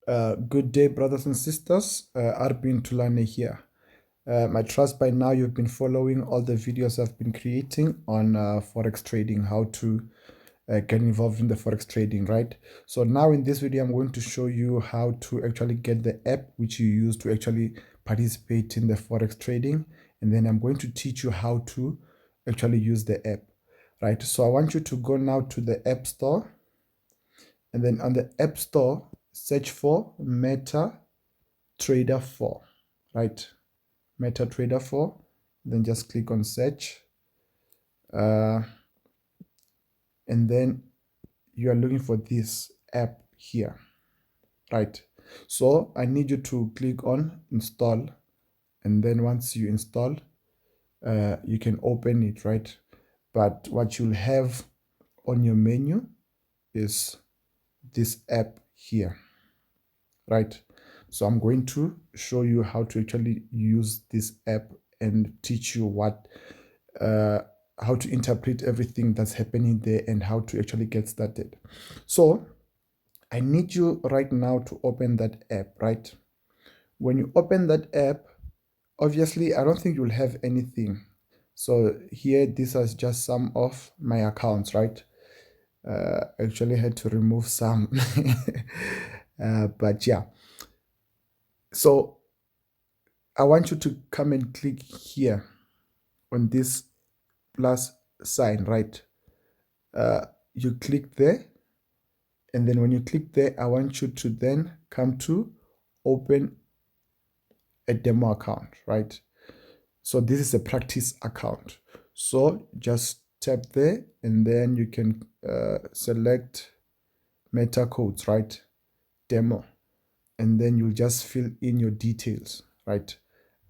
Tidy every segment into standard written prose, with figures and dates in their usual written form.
Good day, brothers and sisters. Arbin Tulane here. I trust by now you've been following all the videos I've been creating on Forex trading, how to get involved in the Forex trading, right? So now in this video, I'm going to show you how to actually get the app which you use to actually participate in the Forex trading. And then I'm going to teach you how to actually use the app, right? So I want you to go now to the App Store. And then on the App Store, search for MetaTrader 4, right? MetaTrader 4. Then just click on search. And then you are looking for this app here, right? So I need you to click on install. And then once you install, you can open it, right? But what you'll have on your menu is this app here, right? So I'm going to show you how to actually use this app and teach you what how to interpret everything that's happening there and how to actually get started. So I need you right now to open that app, right? When you open that app, obviously I don't think you'll have anything. So here, these are just some of my accounts, right? Actually had to remove some. But yeah, so I want you to come and click here on this plus sign, right? You click there, and then when you click there, I want you to then come to open a demo account, right? So this is a practice account. So just tap there, and then you can select meta codes, right? Demo, and then you'll just fill in your details, right?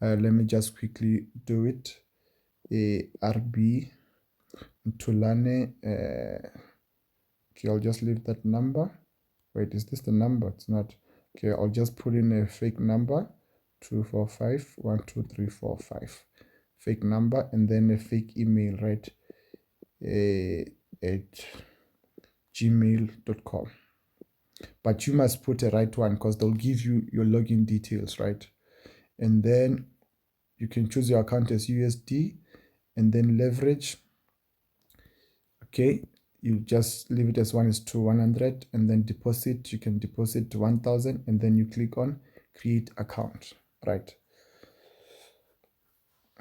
Let me just quickly do it. RB Tulane. Okay, I'll just leave that number. Wait, is this the number? It's not. Okay, I'll just put in a fake number, 245 12345. Fake number, and then a fake email, right? At gmail.com. But you must put a right one because they'll give you your login details, right? And then you can choose your account as USD and then leverage. Okay, you just leave it as 1:100, and then deposit. You can deposit to 1,000, and then you click on create account, right?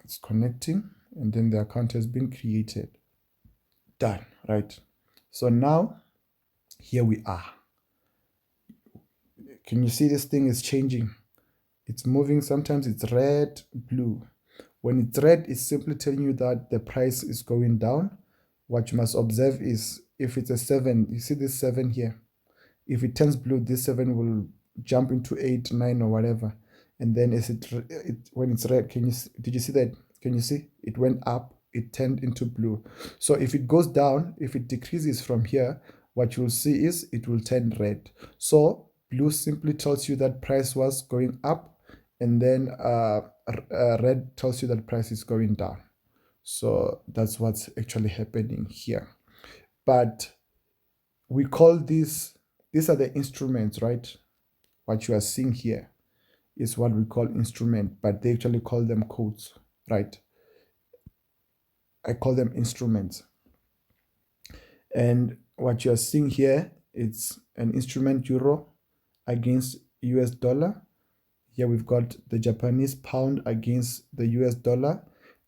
It's connecting, and then the account has been created. Done, right? So now here we are. Can you see this thing is changing? It's moving. Sometimes it's red, blue. When it's red, it's simply telling you that the price is going down. What you must observe is if it's a 7, you see this 7 here. If it turns blue, this 7 will jump into 8, 9, or whatever. And then as when it's red, did you see that? Can you see? It went up, it turned into blue. So if it goes down, if it decreases from here, what you'll see is it will turn red. So blue simply tells you that price was going up, and then red tells you that price is going down. So that's what's actually happening here. But we call these are the instruments, right? What you are seeing here is what we call instrument, but they actually call them codes, right? I call them instruments. And what you are seeing here, it's an instrument euro against US dollar. Here we've got the Japanese pound against the US dollar,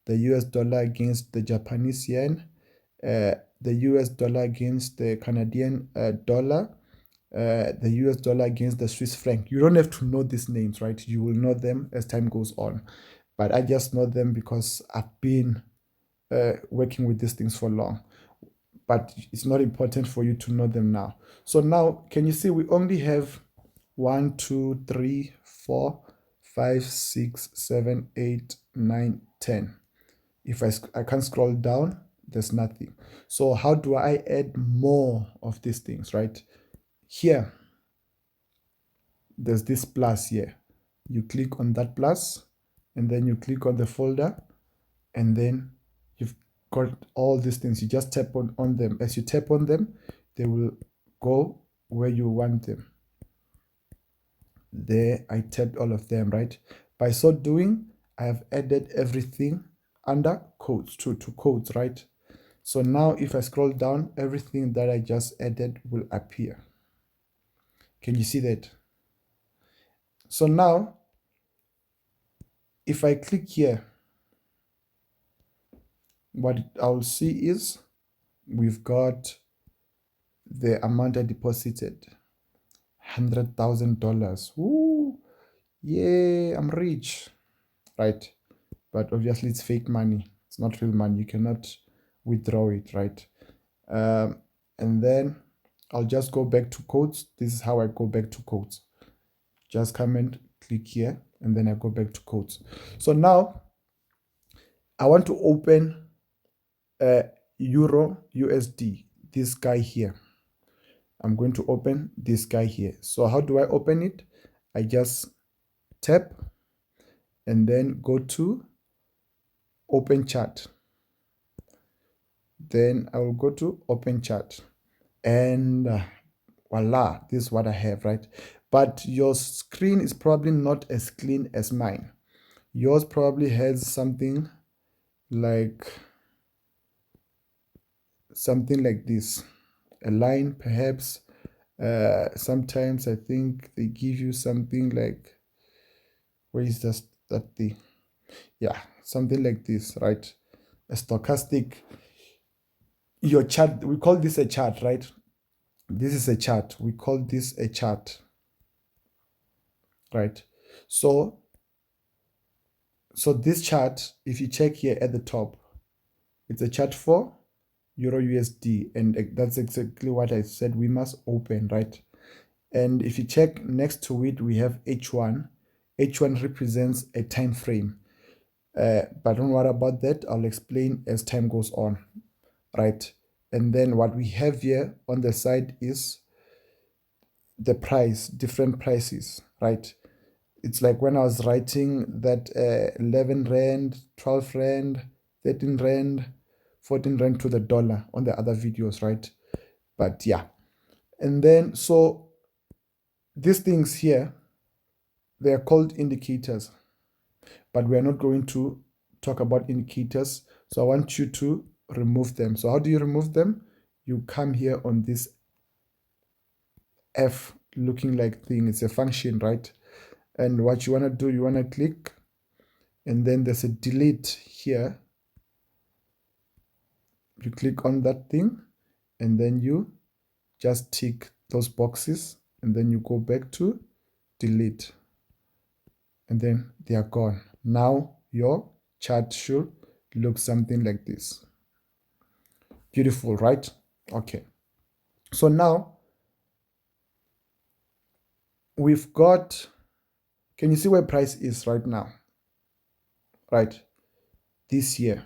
the US dollar against the Japanese yen, the US dollar against the Canadian dollar, the US dollar against the Swiss franc. You don't have to know these names, right? You will know them as time goes on. But I just know them because I've been working with these things for long. But it's not important for you to know them now. So now, can you see we only have 1, 2, 3, 4, 5, 6, 7, 8, 9, 10. If I can't scroll down, there's nothing. So how do I add more of these things, right? Here, there's this plus here. You click on that plus, and then you click on the folder, and then you've got all these things. You just tap on them. As you tap on them, they will go where you want them. There, I tapped all of them, right? By so doing, I have added everything under codes to codes, right? So now if I scroll down, everything that I just added will appear. Can you see that? So now, if I click here, what I'll see is we've got the amount I deposited, $100,000. Woo! Yeah, I'm rich, right? But obviously it's fake money. It's not real money. You cannot withdraw it, right? And then I'll just go back to codes. This is how I go back to codes. Just come and click here, and then I go back to codes. So now I want to open Euro USD, this guy here. I'm going to open this guy here. So how do I open it? I just tap and then go to open chart. Then I will go to open chart, and voila, this is what I have, right? But your screen is probably not as clean as mine. Yours probably has something like this, a line perhaps. Sometimes I think they give you something like, where is that thing? Yeah, something like this, right? A stochastic, your chart, we call this a chart, right? This is a chart. We call this a chart, right? So this chart, if you check here at the top, it's a chart for Euro USD, and that's exactly what I said we must open, right? And if you check next to it, we have H1. H1 represents a time frame, but don't worry about that. I'll explain as time goes on, right? And then what we have here on the side is the price, different prices, right? It's like when I was writing that 11 rand, 12 rand, 13 rand, 14 rand to the dollar on the other videos, right? But yeah. And then, so these things here, they are called indicators, but we are not going to talk about indicators. So I want you to remove them. So how do you remove them? You come here on this F looking like thing. It's a function, right? And what you want to do, you want to click, and then there's a delete here. You click on that thing, and then you just tick those boxes, and then you go back to delete, and then they are gone. Now your chart should look something like this. Beautiful, right? Okay. So now we've got, can you see where price is right now? Right? This year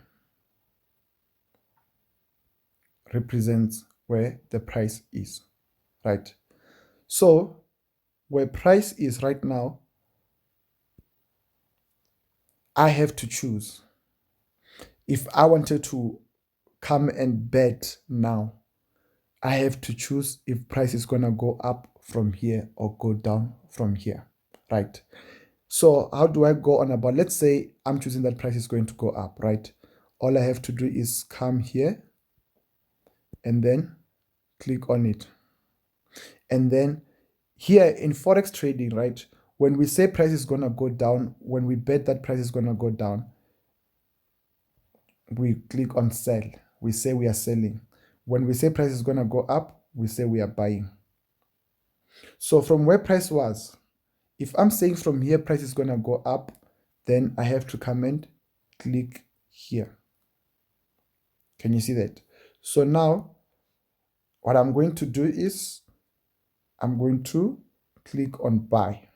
represents where the price is, right? So where price is right now, I have to choose. If I wanted to come and bet now, I have to choose if price is going to go up from here or go down from here, right? So how do I go on about, let's say I'm choosing that price is going to go up, right? All I have to do is come here and then click on it. And then here in Forex trading, right, when we say price is going to go down, when we bet that price is going to go down, we click on sell. We say we are selling. When we say price is going to go up, we say we are buying. So from where price was, if I'm saying from here price is going to go up, then I have to come and click here. Can you see that? So now what I'm going to do is I'm going to click on buy,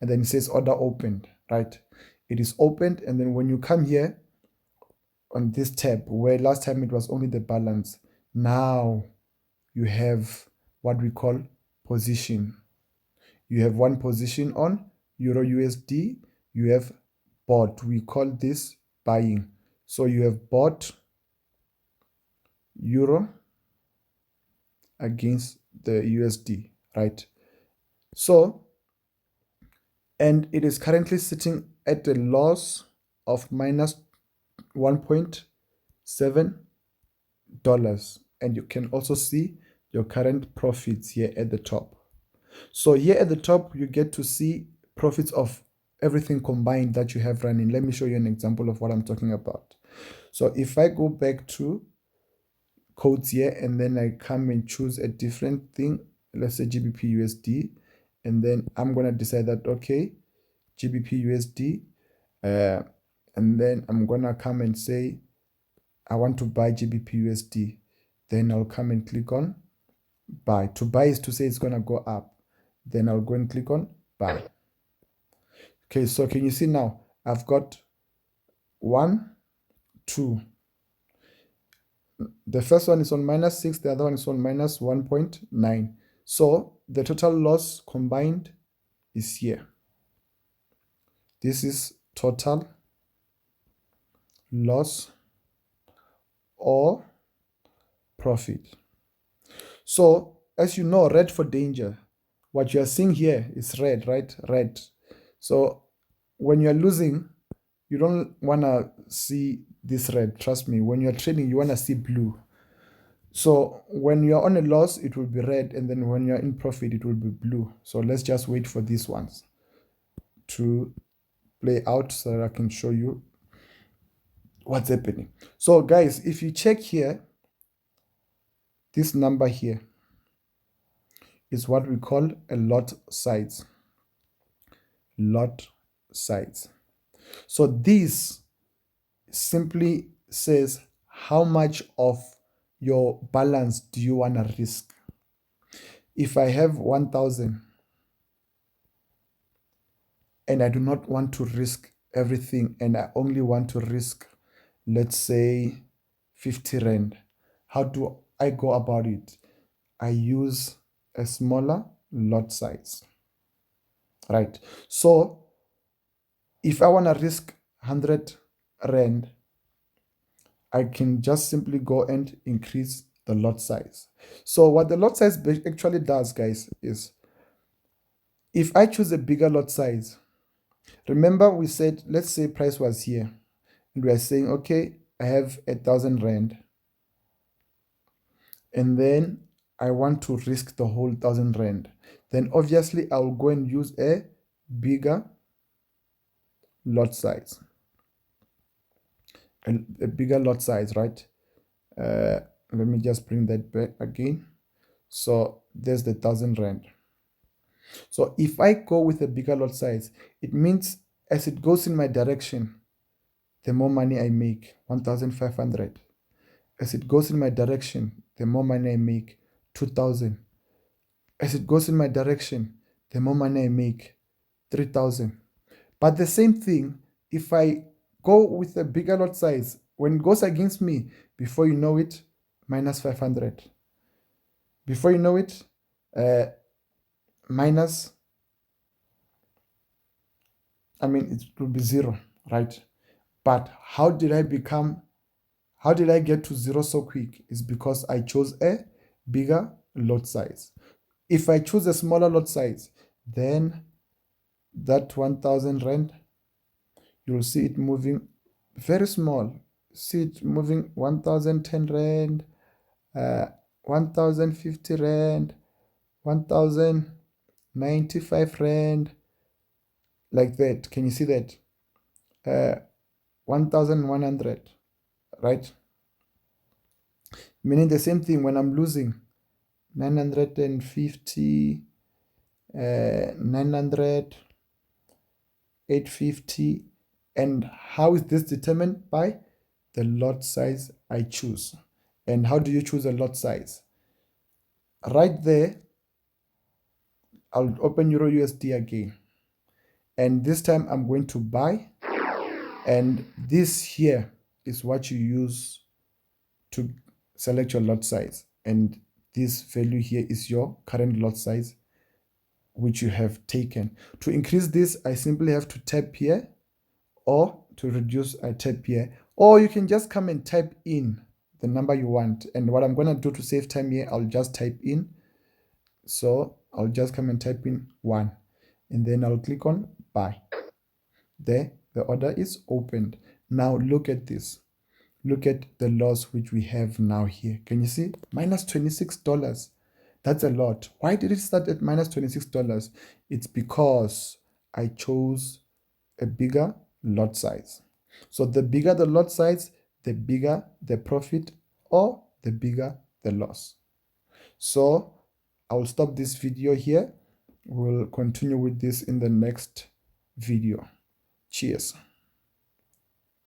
and then it says order opened, right? It is opened, and then when you come here on this tab where last time it was only the balance, now you have what we call position. You have one position on Euro USD. You have bought. We call this buying. So you have bought Euro against the USD, right? So and it is currently sitting at a loss of minus $1.7, and you can also see your current profits here at the top. So here at the top you get to see profits of everything combined that you have running. Let me show you an example of what I'm talking about. So if I go back to codes here and then I come and choose a different thing, let's say GBP USD, and then I'm going to decide that, okay, GBP USD, and then I'm going to come and say I want to buy GBP USD. Then I'll come and click on buy. To buy is to say it's going to go up. Then I'll go and click on buy. Okay, so can you see now I've got 1, 2. The first one is on -6, the other one is on -1.9. So the total loss combined is here. This is total loss or profit. So as you know, red for danger. What you are seeing here is red, right? Red. So when you're losing, you don't want to see this red. Trust me, when you're trading, you want to see blue. So when you're on a loss, it will be red, and then when you're in profit, it will be blue. So let's just wait for these ones to play out so that I can show you what's happening. So guys, if you check here, this number here is what we call a lot size. Lot size. So this simply says how much of your balance do you want to risk. If I have 1,000 and I do not want to risk everything and I only want to risk, let's say, 50 Rand, how do I go about it? I use a smaller lot size, right? So if I want to risk 100 Rand, I can just simply go and increase the lot size. So what the lot size actually does, guys, is if I choose a bigger lot size, remember we said, let's say price was here, and we are saying, okay, I have 1,000 Rand, and then I want to risk the whole 1,000 Rand. Then obviously I'll go and use a bigger lot size. A bigger lot size, right? Let me just bring that back again. So there's the 1,000 Rand. So if I go with a bigger lot size, it means as it goes in my direction, the more money I make, 1,500. As it goes in my direction, the more money I make, 2,000. As it goes in my direction, the more money I make, 3,000. But the same thing, if I go with a bigger lot size, when it goes against me, before you know it, -500. Before you know it, minus, it will be 0, right? But how did I get to 0 so quick? Is because I chose a bigger lot size. If I choose a smaller lot size, then that 1,000 Rand, you'll see it moving very small. See it moving 1,010 Rand, 1,050 Rand, 1,095 Rand, like that. Can you see that? 1,100, right? Meaning the same thing when I'm losing 950, 900, 850. And how is this determined? By the lot size I choose. And how do you choose a lot size? Right there, I'll open Euro USD again. And this time I'm going to buy. And this here is what you use to select your lot size. And this value here is your current lot size, which you have taken. To increase this, I simply have to tap here, or to reduce, I tap here, or you can just come and type in the number you want. And what I'm going to do to save time here, I'll just type in. So I'll just come and type in 1, and then I'll click on buy. There, the order is opened. Now look at this. Look at the loss which we have now here. Can you see? Minus $26. That's a lot. Why did it start at minus $26? It's because I chose a bigger lot size. So the bigger the lot size, the bigger the profit or the bigger the loss. So I will stop this video here. We'll continue with this in the next video. Cheers.